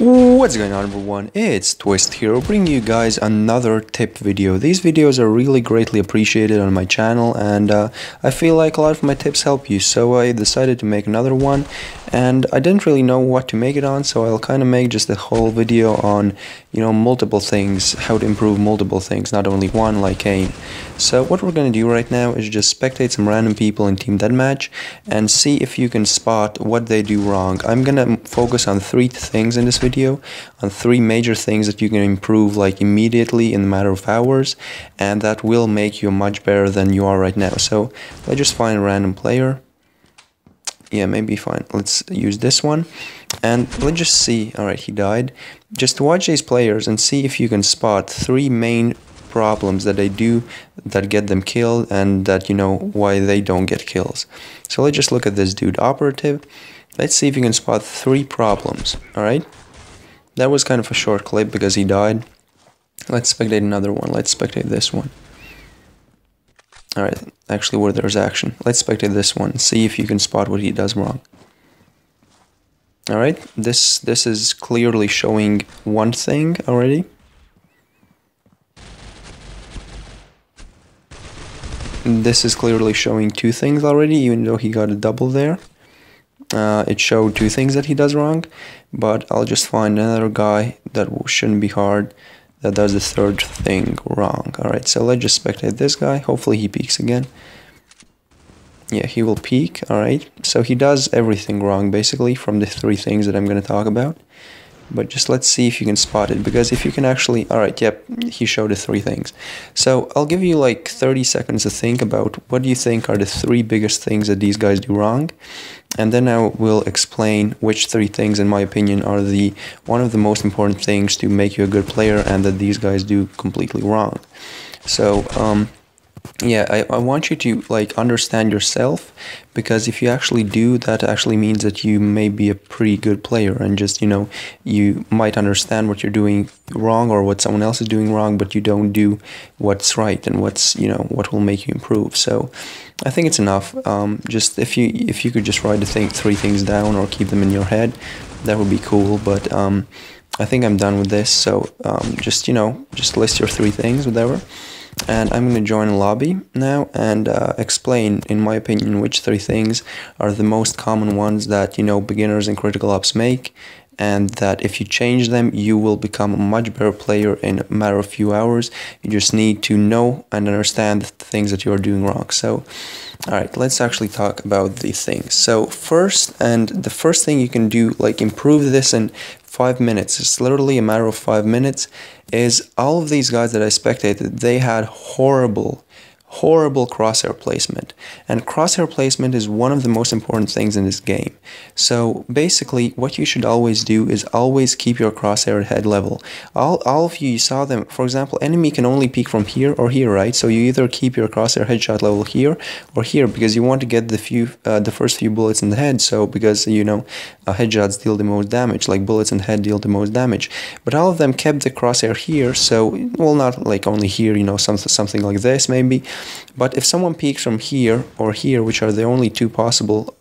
What's going on, everyone? It's Twist here, bringing you guys another tip video. These videos are really greatly appreciated on my channel, and I feel like a lot of my tips help you, so I decided to make another one. And I didn't really know what to make it on, so I'll kind of make just a whole video on, multiple things, how to improve multiple things, not only one like aim. So what we're going to do right now is just spectate some random people in Team Deathmatch and see if you can spot what they do wrong. I'm going to focus on 3 things in this video, on 3 major things that you can improve like immediately in a matter of hours, and that will make you much better than you are right now. So let's just find a random player. Yeah, maybe fine. Let's use this one, and let's just see. Alright, he died. Just watch these players and see if you can spot 3 main problems that they do that get them killed, and that why they don't get kills. So let's just look at this dude, Operative. Let's see if you can spot 3 problems. Alright, that was kind of a short clip because he died. Let's spectate another one. Let's spectate this one. Alright, actually where there's action. Let's spectate this one, see if you can spot what he does wrong. Alright, this is clearly showing one thing already. This is clearly showing 2 things already, even though he got a double there. It showed 2 things that he does wrong, but I'll just find another guy that shouldn't be hard that does the 3rd thing wrong. Alright, so let's just spectate this guy. Hopefully he peeks again. Yeah, he will peek. Alright, so he does everything wrong basically from the 3 things that I'm going to talk about. But just let's see if you can spot it, because if you can actually... Alright, yep, he showed the 3 things. So I'll give you like 30 seconds to think about what do you think are the 3 biggest things that these guys do wrong. And then I will explain which 3 things, in my opinion, are one of the most important things to make you a good player, and that these guys do completely wrong. So, yeah, I want you to like understand yourself, because if you actually do, that actually means that you may be a pretty good player, and just you might understand what you're doing wrong or what someone else is doing wrong, but you don't do what's right and what's what will make you improve. So I think it's enough. Just if you could just write the 3 things down or keep them in your head, that would be cool. But I think I'm done with this. So just list your 3 things, whatever. And I'm going to join a lobby now and explain, in my opinion, which 3 things are the most common ones that beginners in critical ops make, and that if you change them, you will become a much better player in a matter of few hours. You just need to know and understand the things that you are doing wrong. So, alright, let's actually talk about these things. So the first thing you can do, like improve this in 5 minutes, it's literally a matter of 5 minutes, is all of these guys that I spectated, they had horrible crosshair placement, and crosshair placement is one of the most important things in this game. So basically what you should always do is always keep your crosshair at head level. All of you saw them, for example, enemy can only peek from here or here, right? So you either keep your crosshair headshot level here or here, because you want to get the first few bullets in the head. So because headshots deal the most damage, like bullets in the head deal the most damage, but all of them kept the crosshair here. So, well, not like only here, something like this maybe. But if someone peeks from here or here, which are the only 2 possible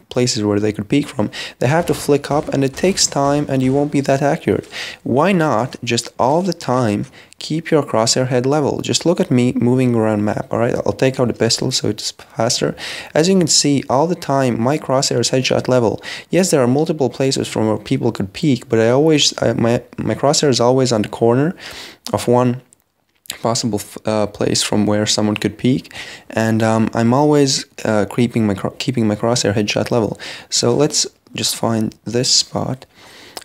places where they could peek from, they have to flick up, and it takes time, and you won't be that accurate. Why not just all the time keep your crosshair head level? Just look at me moving around map. Alright, I'll take out the pistol so it's faster. As you can see, all the time my crosshair is headshot level. Yes, there are multiple places from where people could peek, but my crosshair is always on the corner of one possible place from where someone could peek, and I'm always keeping my crosshair headshot level. So let's just find this spot.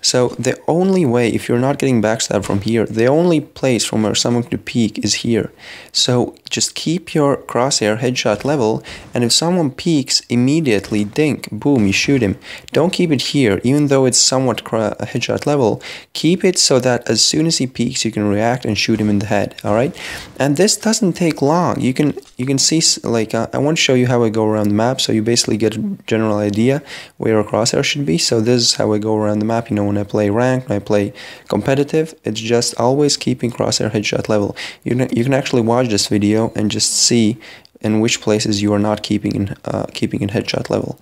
So the only way, if you're not getting backstabbed from here, the only place from where someone could peek is here. So just keep your crosshair headshot level, and if someone peeks, immediately dink, boom, you shoot him. Don't keep it here, even though it's somewhat headshot level. Keep it so that as soon as he peeks, you can react and shoot him in the head. Alright, and this doesn't take long. You can see, like, I want to show you how I go around the map, so you basically get a general idea where a crosshair should be. So this is how I go around the map. When I play ranked, when I play competitive, it's just always keeping crosshair headshot level. You can actually watch this video and just see in which places you are not keeping in headshot level.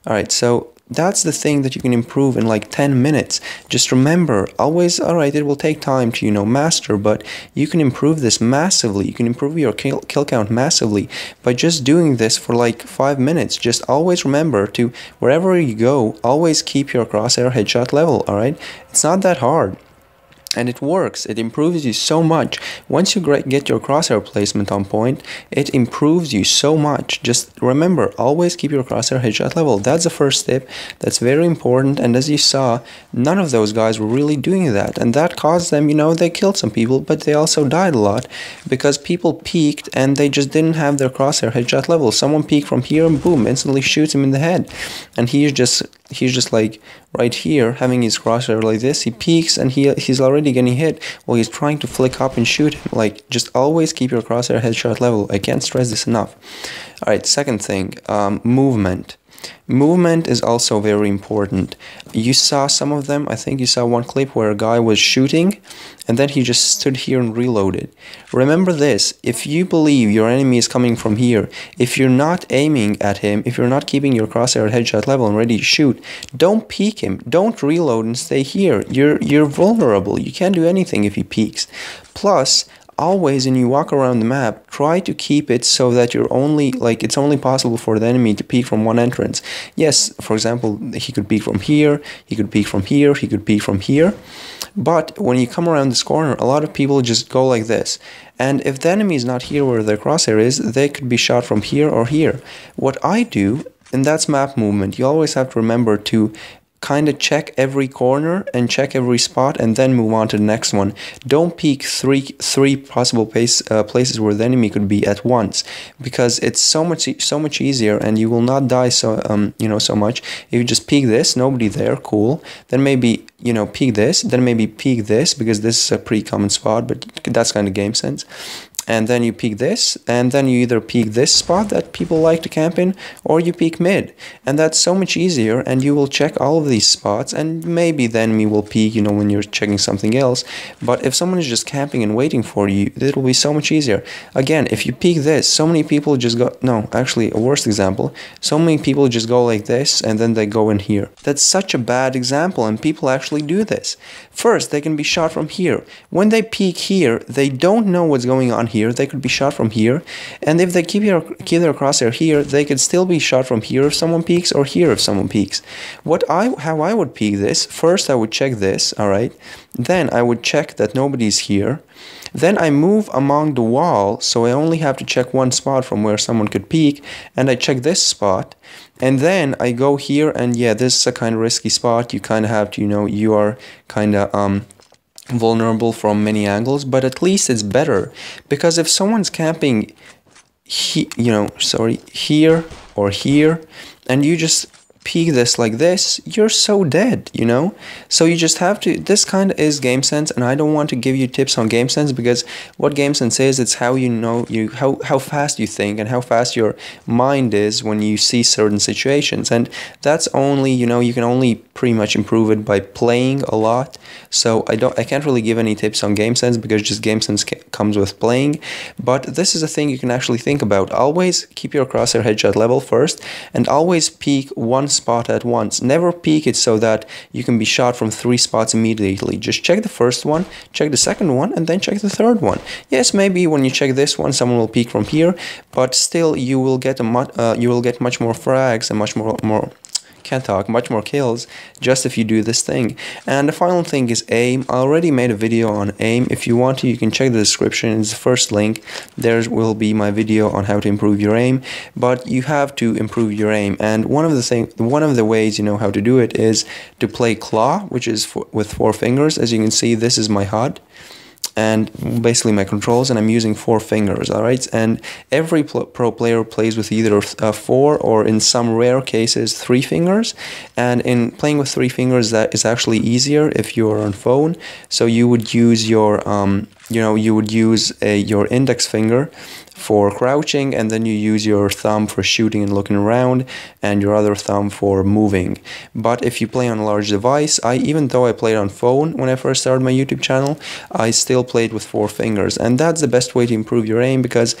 Alright, so that's the thing that you can improve in like 10 minutes. Just remember, always, alright, it will take time to, master, but you can improve this massively. You can improve your kill count massively by just doing this for like 5 minutes. Just always remember to, wherever you go, always keep your crosshair headshot level, alright? It's not that hard. And it works. It improves you so much. Once you get your crosshair placement on point, it improves you so much. Just remember, always keep your crosshair headshot level. That's the first tip. That's very important. And as you saw, none of those guys were really doing that. And that caused them, they killed some people, but they also died a lot because people peeked and they just didn't have their crosshair headshot level. Someone peeked from here and boom, instantly shoots him in the head. And he's just like right here having his crosshair like this. He peeks and he's already getting hit while he's trying to flick up and shoot him. Like, just always keep your crosshair headshot level. I can't stress this enough. Alright, second thing, movement. Movement is also very important. You saw some of them. I think you saw one clip where a guy was shooting and then he just stood here and reloaded. Remember this, if you believe your enemy is coming from here, if you're not aiming at him, if you're not keeping your crosshair at headshot level and ready to shoot, don't peek him, don't reload and stay here. You're vulnerable. You can't do anything if he peeks. Plus, always when you walk around the map, try to keep it so that you're only, like, it's only possible for the enemy to peek from one entrance. Yes, for example, he could peek from here, he could peek from here, he could peek from here. But when you come around this corner, a lot of people just go like this. And if the enemy is not here where their crosshair is, they could be shot from here or here. What I do, and that's map movement, you always have to remember to kind of check every corner and check every spot and then move on to the next one. Don't peek three possible places where the enemy could be at once, because it's so much easier and you will not die so much if you just peek this, nobody there, cool, then maybe peek this, then maybe peek this, because this is a pretty common spot, but that's kind of game sense. And then you peek this, and then you either peek this spot that people like to camp in, or you peek mid. And that's so much easier, and you will check all of these spots, and maybe the enemy will peek, when you're checking something else. But if someone is just camping and waiting for you, it will be so much easier. Again, if you peek this, so many people just go, no, actually, a worse example, so many people just go like this, and then they go in here. That's such a bad example, and people actually do this. First, they can be shot from here. When they peek here, they don't know what's going on here. They could be shot from here, and if they keep their crosshair here, they could still be shot from here if someone peeks, or here if someone peeks. How I would peek this, first I would check this, alright, then I would check that nobody's here, then I move among the wall, so I only have to check one spot from where someone could peek, and I check this spot, and then I go here, and yeah, this is a kind of risky spot. You kind of have to, you are kind of vulnerable from many angles, but at least it's better, because if someone's camping here or here, and you just peek this like this, you're so dead, so you just have to, this kind of is game sense, and I don't want to give you tips on game sense, because what game sense is, it's how how fast you think and how fast your mind is when you see certain situations, and that's only, you can only pretty much improve it by playing a lot. So I can't really give any tips on game sense, because just game sense comes with playing. But this is a thing you can actually think about. Always keep your crosshair headshot level first, and always peek one spot at once. Never peek it so that you can be shot from 3 spots immediately. Just check the first one, check the second one, and then check the third one. Yes, maybe when you check this one, someone will peek from here, but still you will get much more frags and much more kills just if you do this thing. And the final thing is aim. I already made a video on aim. If you want to, you can check the description. It's the first link. There will be my video on how to improve your aim. But you have to improve your aim, and one of the ways how to do it is to play claw, which is with 4 fingers. As you can see, this is my HUD and basically my controls, and I'm using 4 fingers, alright? And every pro player plays with either 4 or in some rare cases 3 fingers, and in playing with 3 fingers, that is actually easier if you're on phone. So you would use your your index finger for crouching, and then you use your thumb for shooting and looking around, and your other thumb for moving. But if you play on a large device, even though I played on phone when I first started my YouTube channel, I still played with 4 fingers, and that's the best way to improve your aim, because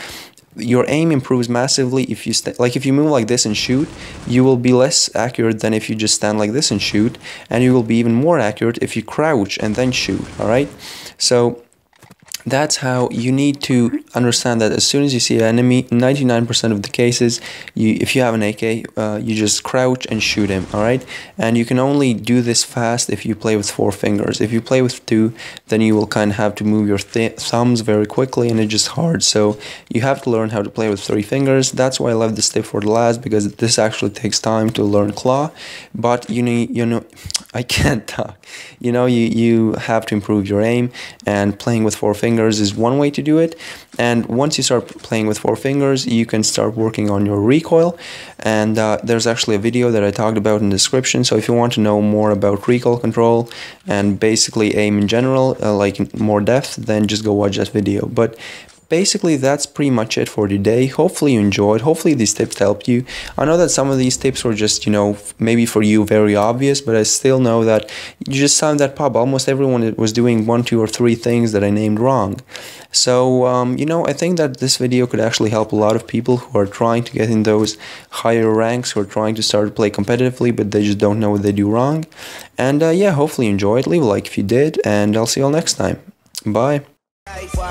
your aim improves massively if you like if you move like this and shoot, you will be less accurate than if you just stand like this and shoot, and you will be even more accurate if you crouch and then shoot. All right, so that's how you need to understand that as soon as you see an enemy, 99% of the cases, if you have an AK, you just crouch and shoot him, alright? And you can only do this fast if you play with 4 fingers. If you play with 2, then you will kind of have to move your thumbs very quickly, and it's just hard. So you have to learn how to play with 3 fingers. That's why I left this tip for the last, because this actually takes time to learn claw. But I can't talk. You have to improve your aim, and playing with 4 fingers is one way to do it. And once you start playing with 4 fingers, you can start working on your recoil. And there's actually a video that I talked about in the description. So if you want to know more about recoil control and basically aim in general, like in more depth, then just go watch that video. But basically, that's pretty much it for today. Hopefully you enjoyed. Hopefully these tips helped you. I know that some of these tips were just, maybe for you very obvious, but I still know that you just found that pop. Almost everyone was doing 1, 2, or 3 things that I named wrong. So, I think that this video could actually help a lot of people who are trying to get in those higher ranks, who are trying to start to play competitively, but they just don't know what they do wrong. And yeah, hopefully you enjoyed. Leave a like if you did, and I'll see you all next time. Bye.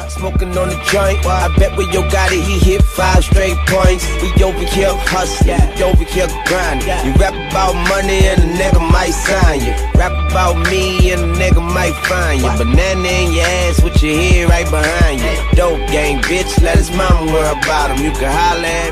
Smoking on the joint, I bet when you got it, he hit 5 straight points. We over here hustling, we over here grinding. You rap about money and a nigga might sign you. Rap about me and a nigga might find you. Banana in your ass with your head right behind you. Dope gang, bitch, let his mama worry about him. You can holler at